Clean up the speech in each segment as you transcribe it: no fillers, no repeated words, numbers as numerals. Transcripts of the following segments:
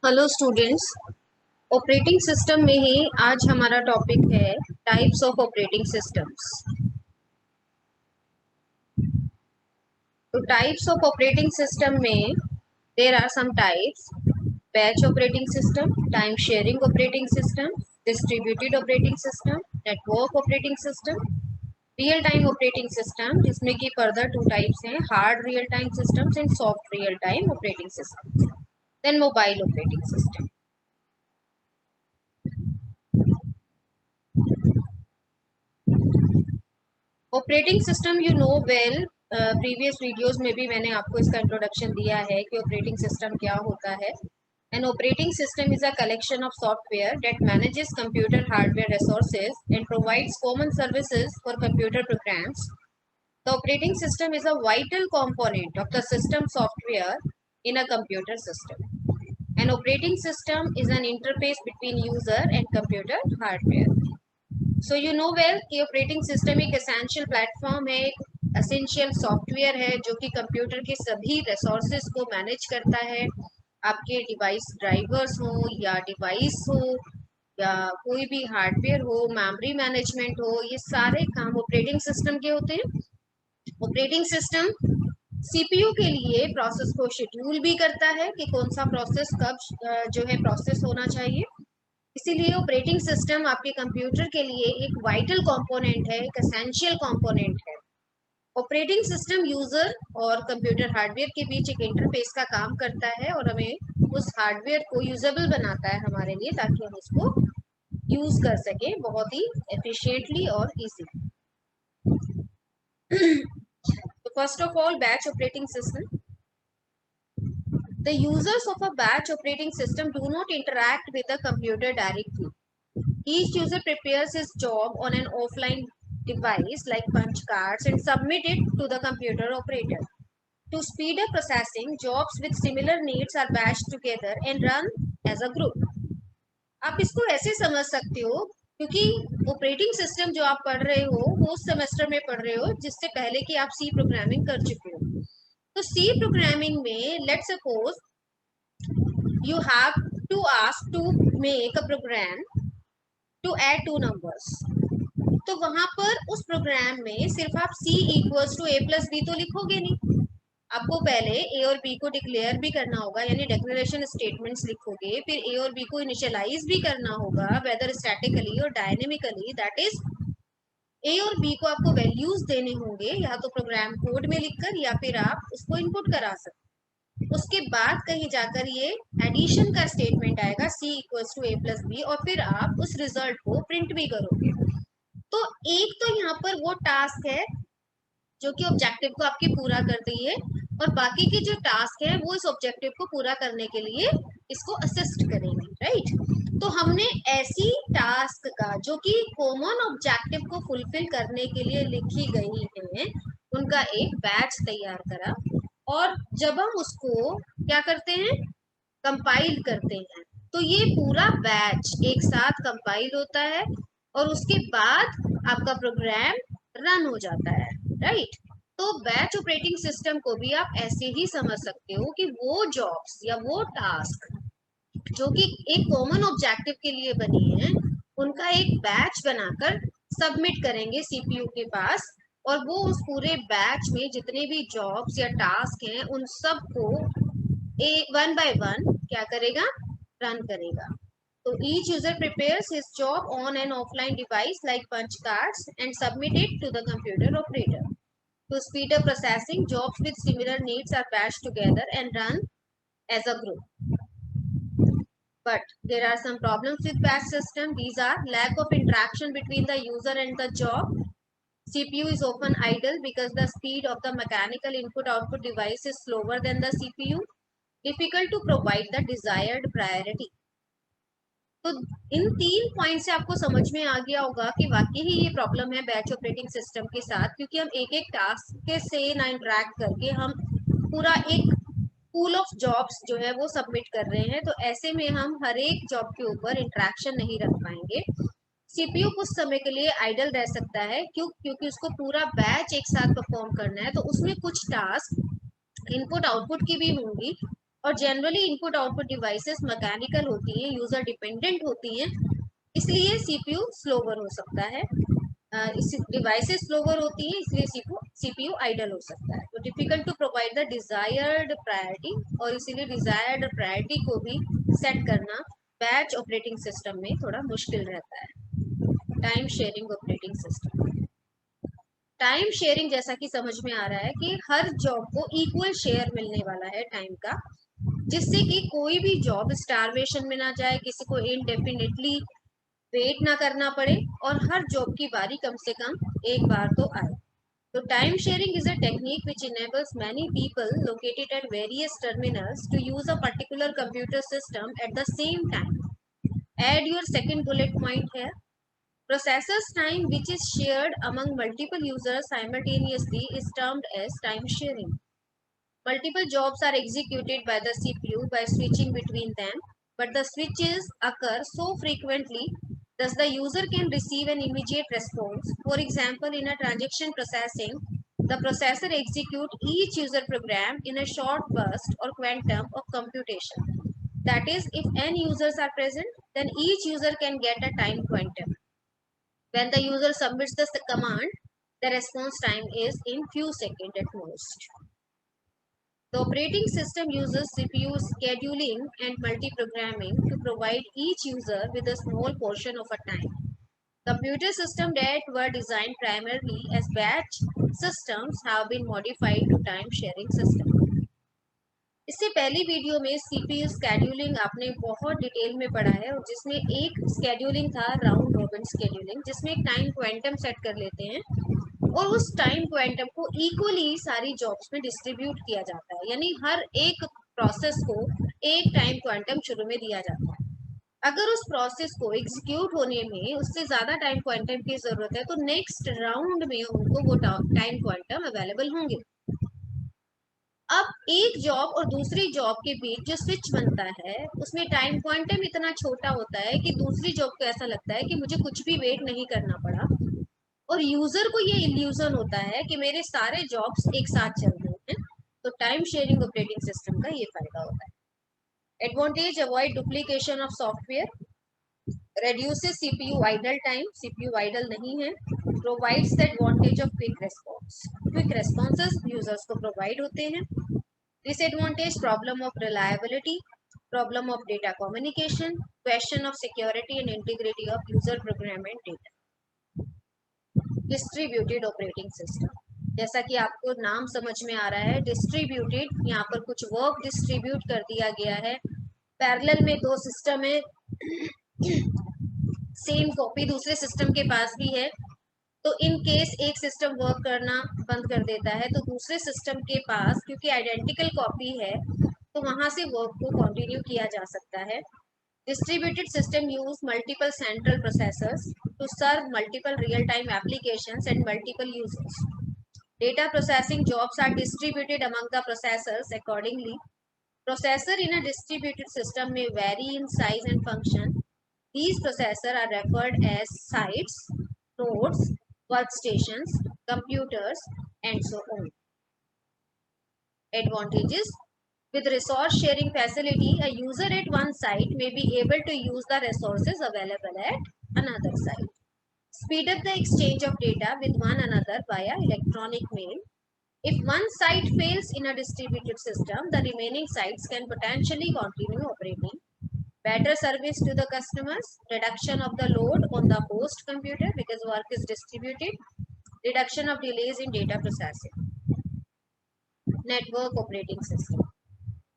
Hello students. Operating system में ही आज हमारा टॉपिक है टाइप्स ऑफ ऑपरेटिंग सिस्टम्स। तो टाइप्स ऑफ ऑपरेटिंग सिस्टम में there are some types: batch operating system, time sharing operating system, distributed operating system, network operating system, real time operating system, जिसमें कि further two types हैं: hard real time systems and soft real time operating system. Then mobile operating system. Operating system you know well, previous videos में भी मैंने आपको इसका introduction दिया है कि ऑपरेटिंग सिस्टम क्या होता है। An operating system is a collection of software that manages computer hardware resources and provides common services for computer programs. The operating system is a vital component of the system software in a computer system. An operating system is an interface between user and computer hardware. So you know well कि operating system एक essential platform है, एक essential software है जो कि computer के सभी resources को मैनेज करता है। आपके डिवाइस ड्राइवर्स हो या डिवाइस हो या कोई भी हार्डवेयर हो, मेमोरी मैनेजमेंट हो, ये सारे काम ऑपरेटिंग सिस्टम के होते हैं। ऑपरेटिंग सिस्टम सीपीयू के लिए प्रोसेस को शेड्यूल भी करता है कि कौन सा प्रोसेस कब जो है प्रोसेस होना चाहिए। इसीलिए ऑपरेटिंग सिस्टम आपके कंप्यूटर के लिए एक वाइटल कंपोनेंट है, एक एसेंशियल कंपोनेंट है। ऑपरेटिंग सिस्टम यूजर और कंप्यूटर हार्डवेयर के बीच एक इंटरफेस का काम करता है और हमें उस हार्डवेयर को यूजेबल बनाता है हमारे लिए, ताकि हम उसको यूज कर सकें बहुत ही एफिशिएंटली और इजीली। तो first of all, batch operating system. The users of a batch operating system do not interact with the computer directly. Each user prepares his job on an offline device like punch cards and submit it to the computer operator. To speed up processing, jobs with similar needs are batched together and run as a group. आप इसको ऐसे समझ सकते हो क्योंकि operating system जो आप पढ़ रहे हो वो उस सेमेस्टर में पढ़ रहे हो जिससे पहले कि आप सी प्रोग्रामिंग कर चुके हो। तो सी प्रोग्रामिंग में let's suppose you have to ask to make a program to add two numbers. तो वहां पर उस प्रोग्राम में सिर्फ आप c equals to a plus B तो लिखोगे नहीं। आपको पहले a और b को डिक्लेयर भी करना होगा, यानी डिक्लेरेशन स्टेटमेंट्स लिखोगे। फिर a और b को इनिशियलाइज भी करना होगा, वेदर स्टैटिकली और डायनेमिकली। दैट इज a और b को आपको वैल्यूज देने होंगे, या तो प्रोग्राम कोड में लिखकर या फिर आप उसको इनपुट करा सकते। उसके बाद कहीं जाकर ये एडिशन का स्टेटमेंट आएगा c equals to a plus B, और फिर आप उस रिजल्ट को प्रिंट भी करोगे। तो एक तो यहाँ पर वो टास्क है जो कि ऑब्जेक्टिव को आपके पूरा करती है, और बाकी के जो टास्क है वो इस ऑब्जेक्टिव को पूरा करने के लिए इसको असिस्ट करेंगे, राइट। तो हमने ऐसी टास्क का जो कि कॉमन ऑब्जेक्टिव को फुलफिल करने के लिए लिखी गई है, उनका एक बैच तैयार करा, और जब हम उसको क्या करते हैं, कंपाइल करते हैं, तो ये पूरा बैच एक साथ कंपाइल होता है और उसके बाद आपका प्रोग्राम रन हो जाता है, राइट। तो बैच ऑपरेटिंग सिस्टम को भी आप ऐसे ही समझ सकते हो कि वो जॉब्स या वो टास्क जो कि एक कॉमन ऑब्जेक्टिव के लिए बनी है, उनका एक बैच बनाकर सबमिट करेंगे सीपीयू के पास, और वो उस पूरे बैच में जितने भी जॉब्स या टास्क हैं उन सब को वन बाय वन क्या करेगा, रन करेगा। So each user prepares his job on an offline device like punch cards and submit it to the computer operator. To speed up processing, jobs with similar needs are batched together and run as a group. But there are some problems with batch system. These are lack of interaction between the user and the job. CPU is often idle because the speed of the mechanical input-output device is slower than the CPU. Difficult to provide the desired priority. तो इन 3 point से आपको समझ में आ गया होगा कि वाकई ही ये प्रॉब्लम है बैच ऑपरेटिंग सिस्टम के साथ, क्योंकि हम एक एक टास्क के से ना इंटरेक्ट करके हम पूरा एक पूल ऑफ जॉब्स जो है वो सबमिट कर रहे हैं। तो ऐसे में हम हर एक जॉब के ऊपर इंटरेक्शन नहीं रख पाएंगे। सीपीयू कुछ समय के लिए आइडल रह सकता है, क्योंकि उसको पूरा बैच एक साथ परफॉर्म करना है, तो उसमें कुछ टास्क इनपुट आउटपुट की भी होंगी और generally input output devices mechanical होती हैं, यूजर डिपेंडेंट होती हैं, इसलिए सीपीयू स्लोवर हो सकता है। इस डिवाइसेस स्लोवर होती हैं, इसलिए सीपीयू आइडल हो सकता है। तो difficult to provide the desired priority, और इसीलिए डिजायर्ड प्रायोरिटी को भी सेट करना बैच ऑपरेटिंग सिस्टम में थोड़ा मुश्किल रहता है। Time sharing operating system, time sharing जैसा कि समझ में आ रहा है कि हर जॉब को इक्वल शेयर मिलने वाला है टाइम का, जिससे कि कोई भी जॉब स्टारवेशन में ना जाए, किसी को इनडेफिनेटली वेट ना करना पड़े, और हर जॉब की बारी कम से कम एक बार तो आए। तो time sharing is a technique which enables many people located at various terminals to use a particular computer system at the same time. Add your second bullet point here. Processor's time, which is shared among multiple users simultaneously, is termed as time sharing. Multiple jobs are executed by the CPU by switching between them, but the switches occur so frequently thus the user can receive an immediate response. For example, in a transaction processing, the processor executes each user program in a short burst or quantum of computation. That is, if n users are present, then each user can get a time quantum. When the user submits the command, the response time is in few seconds at most. The operating system uses CPU scheduling and multiprogramming to provide each user with a small portion of a time. Computer systems that were designed primarily as batch systems have been modified to time sharing systems. इससे पहली video में CPU scheduling आपने बहुत detail में पढ़ा है, और जिसमें एक स्केड्यूलिंग था राउंड रॉबिन स्केड्यूलिंग, जिसमें एक टाइम क्वांटम सेट कर लेते हैं और उस टाइम क्वांटम को इक्वली सारी जॉब्स में डिस्ट्रीब्यूट किया जाता है, यानी हर एक प्रोसेस को एक टाइम क्वांटम शुरू में दिया जाता है। अगर उस प्रोसेस को एग्जीक्यूट होने में उससे ज्यादा टाइम क्वांटम की जरूरत है, तो नेक्स्ट राउंड में उनको वो टाइम क्वांटम अवेलेबल होंगे। अब एक जॉब और दूसरी जॉब के बीच जो स्विच बनता है, उसमें टाइम क्वांटम इतना छोटा होता है कि दूसरी जॉब को ऐसा लगता है कि मुझे कुछ भी वेट नहीं करना पड़ा, और यूजर को ये इल्यूजन होता है कि मेरे सारे जॉब्स एक साथ चल रहे हैं। तो टाइम शेयरिंग ऑपरेटिंग सिस्टम का ये फायदा होता है। Advantage, avoid duplication of software, reduces CPU idle time, CPU idle नहीं है, provides the advantage of quick response, quick responses users को provide होते हैं। Disadvantage, problem of reliability, problem of data communication, question of security and integrity of user program and data. Distributed operating system, जैसा कि आपको नाम समझ में आ रहा है, डिस्ट्रीब्यूटेड, यहाँ पर कुछ वर्क डिस्ट्रीब्यूट कर दिया गया है। पैरेलल में दो सिस्टम है, सेम कॉपी दूसरे सिस्टम के पास भी है, तो इन केस एक सिस्टम वर्क करना बंद कर देता है, तो दूसरे सिस्टम के पास क्योंकि आइडेंटिकल कॉपी है, तो वहां से वर्क को कंटिन्यू किया जा सकता है। Distributed system use multiple central processors to serve multiple real time applications and multiple users. Data processing jobs are distributed among the processors accordingly. Processor in a distributed system may vary in size and function. These processors are referred as sites, nodes, workstations, computers, and so on. Advantages: with resource sharing facility, a user at one site may be able to use the resources available at another site. Speed up the exchange of data with one another via electronic mail. If one site fails in a distributed system, the remaining sites can potentially continue operating. Better service to the customers, reduction of the load on the host computer because work is distributed, reduction of delays in data processing. Network operating system.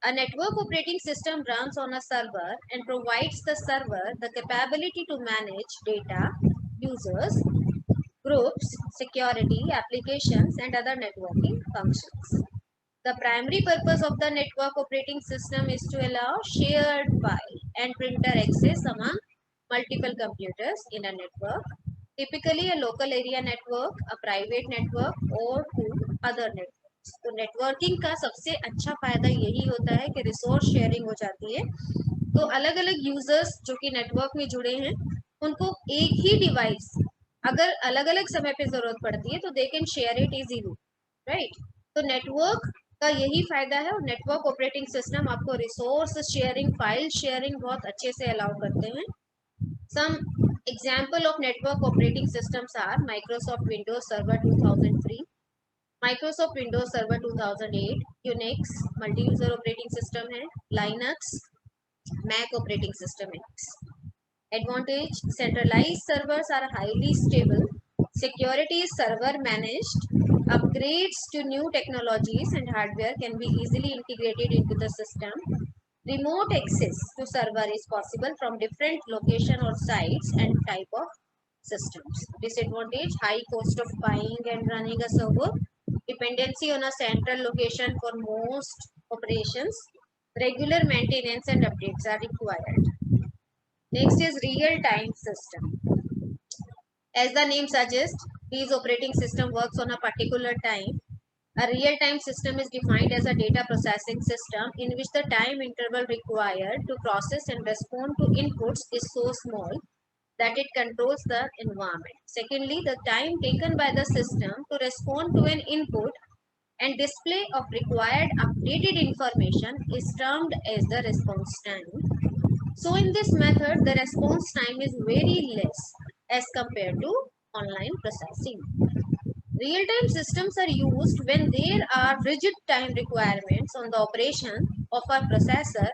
A network operating system runs on a server and provides the server the capability to manage data, users, groups, security, applications, and other networking functions. The primary purpose of the network operating system is to allow shared file and printer access among multiple computers in a network, typically a local area network, a private network, or to other networks. तो networking का सबसे अच्छा फायदा यही होता है कि resource sharing हो जाती है, तो अलग अलग यूजर्स जो कि नेटवर्क में जुड़े हैं, उनको एक ही डिवाइस अगर अलग अलग समय पे जरूरत पड़ती है तो they can share it easily, right. तो नेटवर्क का यही फायदा है। और नेटवर्क ऑपरेटिंग सिस्टम आपको रिसोर्स शेयरिंग, फाइल शेयरिंग बहुत अच्छे से अलाउ करते हैं। Some example of network operating systems are Microsoft Windows server 2003, Microsoft Windows server 2008, Unix multi user operating system है, लाइनक्स, मैक ऑपरेटिंग सिस्टम है। Advantage: centralized servers are highly stable. Security is server managed. Upgrades to new technologies and hardware can be easily integrated into the system. Remote access to server is possible from different location or sites and type of systems. Disadvantage: high cost of buying and running a server. Dependency on a central location for most operations. Regular maintenance and updates are required. Next is real-time system. As the name suggests, these operating system works on a particular time. A real-time system is defined as a data processing system in which the time interval required to process and respond to inputs is so small that it controls the environment. Secondly, the time taken by the system to respond to an input and display of required updated information is termed as the response time. So in this method, the response time is very less as compared to online processing. Real-time systems are used when there are rigid time requirements on the operation of a processor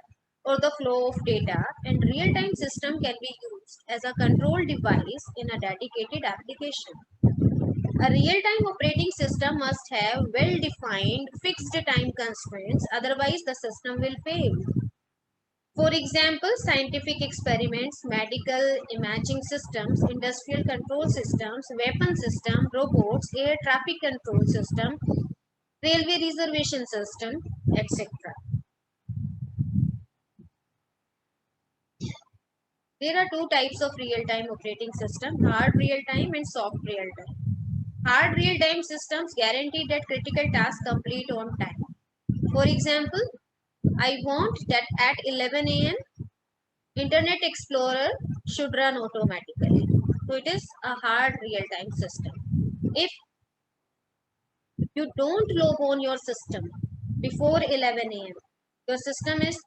or the flow of data, and real-time system can be used as a control device in a dedicated application. A real-time operating system must have well-defined fixed time constraints, otherwise the system will fail. For example, scientific experiments, medical imaging systems, industrial control systems, weapon system, robots, air traffic control system, railway reservation system, etc. There are two types of real-time operating system, hard real-time and soft real-time. Hard real-time systems guarantee that critical tasks complete on time. For example, I want that at 11 a.m. Internet Explorer should run automatically. So it is a hard real-time system. If you don't log on your system before 11 a.m., your system is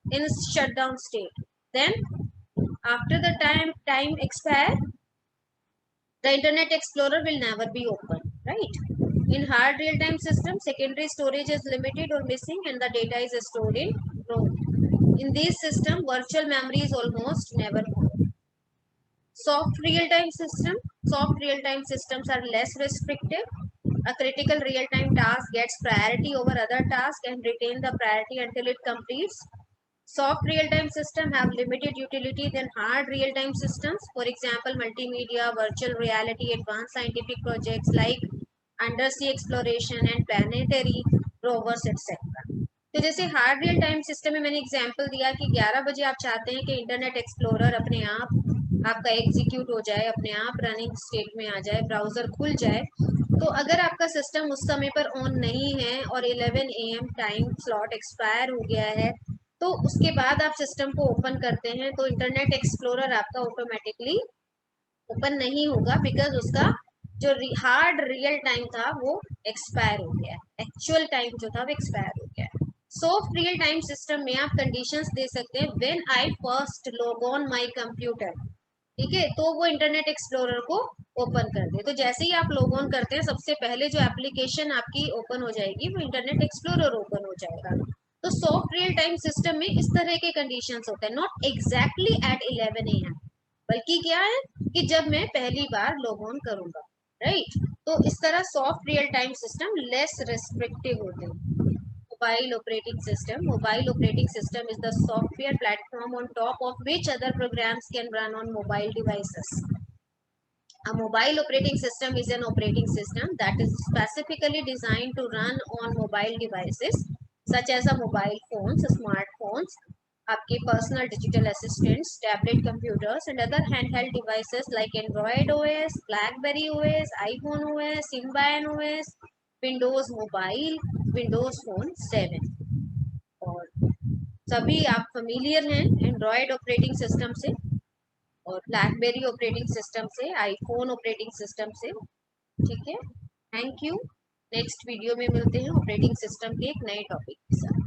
in shutdown state. Then after the time expire, the Internet Explorer will never be open, right? In hard real-time system, secondary storage is limited or missing and the data is stored in ROM. In this system, virtual memory is almost never found. Soft real-time systems are less restrictive. A critical real-time task gets priority over other tasks and retain the priority until it completes. Soft real-time systems have limited utility than hard real-time systems. For example, multimedia, virtual reality, advanced scientific projects like undersea exploration and planetary rovers, etc. तो जैसे hard real time system में मैंने example दिया कि 11 बजे आप चाहते हैं कि इंटरनेट एक्सप्लोरर अपने आप आपका एग्जीक्यूट हो जाए, अपने आप रनिंग स्टेट में आ जाए, ब्राउजर खुल जाए। तो अगर आपका सिस्टम उस समय पर ऑन नहीं है और 11 AM टाइम स्लॉट एक्सपायर हो गया है, तो उसके बाद आप सिस्टम को ओपन करते हैं तो इंटरनेट एक्सप्लोरर आपका ऑटोमेटिकली ओपन नहीं होगा, बिकॉज उसका जो हार्ड रियल टाइम था वो एक्सपायर हो गया, एक्चुअल टाइम जो था वो एक्सपायर हो गया। सॉफ्ट रियल टाइम सिस्टम में आप कंडीशंस दे सकते हैं, when I first log on my computer, ठीक है, तो वो इंटरनेट एक्सप्लोरर को ओपन कर दे। तो जैसे ही आप लॉग ऑन करते हैं, सबसे पहले जो एप्लीकेशन आपकी ओपन हो जाएगी वो इंटरनेट एक्सप्लोरर ओपन हो जाएगा। तो सॉफ्ट रियल टाइम सिस्टम में इस तरह के कंडीशंस होते हैं, नॉट एग्जैक्टली एट 11 AM, बल्कि क्या है कि जब मैं पहली बार लॉग ऑन करूंगा, राइट। तो इस तरह soft real time system less restrictive होते हैं। Mobile operating system is the software platform on top of which other programs can run on mobile devices. A mobile operating system is an operating system that is specifically designed to run on mobile devices such as a mobile phones, smartphones, आपके personal digital assistants, tablet computers and other handheld devices like Android OS, blackberry OS, iPhone OS, सिम्बायन OS, Windows mobile, Windows phone 7। और सभी आप familiar हैं Android operating system से और blackberry operating system से, iPhone operating system से, ठीक है। Thank you. नेक्स्ट वीडियो में मिलते हैं ऑपरेटिंग सिस्टम के एक नए टॉपिक के साथ।